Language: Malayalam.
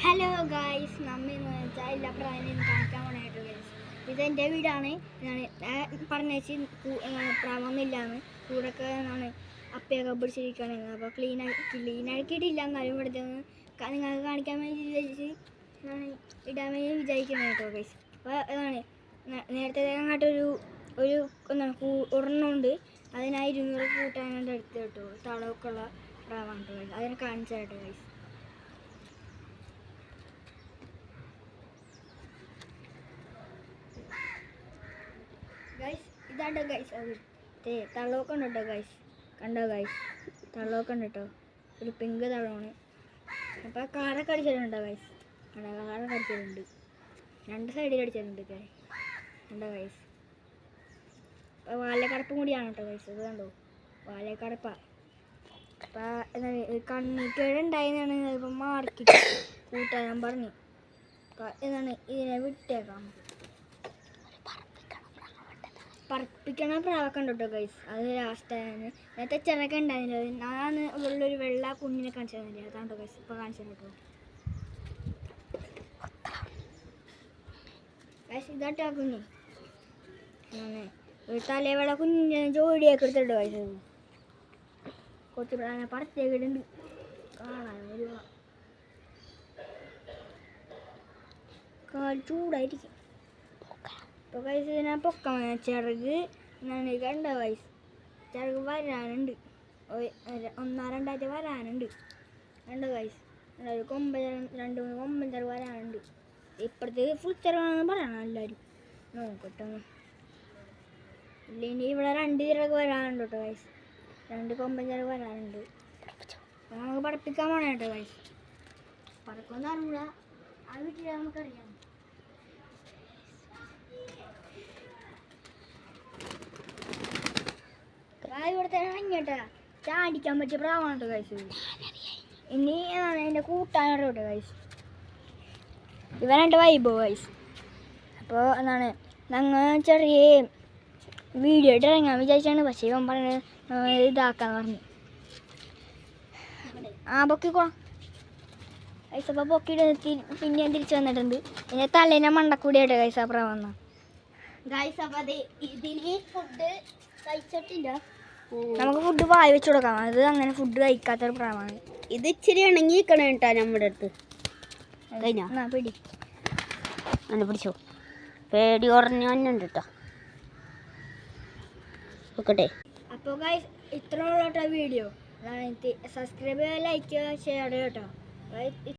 ഹലോ ഗായ്സ്, നമ്മെന്ന് വെച്ചാൽ എല്ലാ പ്രാവിനെയും കാണിക്കാൻ പോണായിട്ട് ഗൈസ്. ഇതെൻ്റെ വീടാണ്. ഞാൻ പറഞ്ഞേച്ച് പ്രാവൊന്നുമില്ലാന്ന് കൂടൊക്കെ എന്നാണ് അപ്പയൊക്കെ പിടിച്ചിരിക്കുകയാണ്. അപ്പോൾ ക്ലീനാക്കിയിട്ടില്ല. എന്നാലും ഇവിടുത്തെ നിങ്ങൾക്ക് കാണിക്കാൻ വേണ്ടി വിചാരിച്ച് ഞാൻ ഇടാൻ വേണ്ടി വിചാരിക്കുന്നത് കേട്ടോ ഗൈസ്. അപ്പോൾ അതാണ് നേരത്തെ അങ്ങോട്ടൊരു ഒരെണ്ണമുണ്ട്. അതിനായി 200 കൂട്ടാനായിട്ട് എടുത്ത് കേട്ടോ. തളമൊക്കെ ഉള്ള പ്രാവാണ് കേട്ടോ ഗൈസ്. അതിനെ കാണിച്ചു കേട്ടോ ഗൈസ്. ഗൈസ് ഇതാട്ടോ ഗൈസ്. അത് തള്ളമൊക്കെ ഉണ്ട് കേട്ടോ ഗൈസ്. കണ്ടോ ഗൈസ്, തള്ളമൊക്കെ ഉണ്ട് കേട്ടോ. ഒരു പിങ്ക് തള്ളമാണ്. അപ്പോൾ കാറൊക്കെ അടിച്ചിട്ടുണ്ടോ ഗൈസ്. കണ്ടോ, കാറൊക്കെ അടിച്ചിട്ടുണ്ട്. 2 സൈഡിൽ അടിച്ചിട്ടുണ്ട് ഗൈസ്. കണ്ടോ ഗൈസ്. അപ്പോൾ വാലക്കടപ്പും കൂടിയാണ് കേട്ടോ ഗൈസ്. ഇത് കണ്ടോ, വാലക്കടപ്പ. അപ്പോൾ കണ്ണിക്കേടുണ്ടായെന്നാണ് ഇപ്പം മാർക്കിട്ട് കൂട്ടാൻ ഞാൻ പറഞ്ഞു. എന്താണ് ഇതിനെ വിട്ടേക്കാം. പറപ്പിക്കണ പ്രാവൊക്കെ ഉണ്ട് കേട്ടോ ഗൈസ്. അത് ലാസ്റ്റാണ്. നേരത്തെ ചെറുക്കെ ഉണ്ടായിരുന്നില്ല. ഞാൻ ഉള്ളൊരു വെള്ള കുഞ്ഞിനെ കാണിച്ചു തന്നില്ല. അതാണ്ടോ ഗൈസ് ഇപ്പോൾ കാണിച്ചു കേട്ടോ ഗൈസ്. ഇതാട്ടോ ആ കുഞ്ഞ്. ഒരു തലവേള കുഞ്ഞിനെ ജോഡിയൊക്കെ എടുത്തിട്ടോ ഗൈസ്. കുറച്ച് പറത്തേക്കിടുണ്ട് കാണാൻ ഒരു കാൽ ചൂടായിരിക്കും. ഇപ്പോൾ ഗൈസ് ഇതിനെ പൊക്കം ചിറക് എന്നാണ്. കണ്ടോ ഗൈസ്, ചിറക് വരാനുണ്ട്. 1-2 വരാനുണ്ട്. കണ്ടോ ഗൈസ്. ഒരു 2-3 കൊമ്പൻ ചിറക് വരാനുണ്ട്. ഇപ്പുറത്ത് ഫുൾ ചിറകാണെന്ന് പറയണം എല്ലാവരും. നോക്കട്ടെ. ഇല്ലെങ്കിൽ ഇവിടെ 2 ചിറക് വരാനുണ്ട് കേട്ടോ ഗൈസ്. 2 കൊമ്പൻ ചിറക് വരാനുണ്ട്. നമുക്ക് പറപ്പിക്കാൻ പോകണം കേട്ടോ ഗൈസ്. പറക്കൊന്നും അറിയില്ല. ആ വീട്ടിൽ നമുക്കറിയാം. ഇവിടുത്തെ അങ്ങോട്ടാ ചാടിക്കാൻ പറ്റിയ പ്രാവാണ് കേട്ടോ ഗൈസ്. ഇനി എൻ്റെ കൂട്ടാനോട് കേട്ടോ ഗൈസ്. ഇവനെൻ്റെ വൈബോ ഗൈസ്. അപ്പോൾ എന്താണ് ഞങ്ങൾ ചെറിയ വീഡിയോ ഇട്ട് ഇറങ്ങാൻ വിചാരിച്ചാണ്. പക്ഷേ ഇവൻ പറഞ്ഞത് ഇതാക്കാന്ന് പറഞ്ഞു. പൊക്കിക്കോളാം ഗൈസ്. അപ്പോൾ പൊക്കിയിട്ട് പിന്നെയും തിരിച്ചു വന്നിട്ടുണ്ട്. പിന്നെ തലേനെ മണ്ടക്കൂടിയായിട്ട് ഗൈസ് ആ പ്രാവ് വന്ന ഗൈസ്. അപ്പോൾ അത് ഇതിന് ഫുഡ് കഴിച്ചിട്ടില്ല. നമുക്ക് ഫുഡ് വായി വെച്ച് കൊടുക്കാം. അത് അങ്ങനെ ഫുഡ് കഴിക്കാത്തൊരു പ്രാവാണ്. ഇത് ഇച്ചിരി ഉണങ്ങി നിൽക്കണം കേട്ടോ നമ്മുടെ അടുത്ത്. പിടി അങ്ങനെ പിടിച്ചോ. പേടി കുറഞ്ഞുണ്ട് കേട്ടോ. നോക്കട്ടെ. അപ്പോൾ ഗൈസ് ഇത്ര ഉള്ള കേട്ടോ വീഡിയോ. സബ്സ്ക്രൈബ് ചെയ്യുക, ലൈക്ക് ചെയ്യുക, ഷെയർ ചെയ്യുക കേട്ടോ.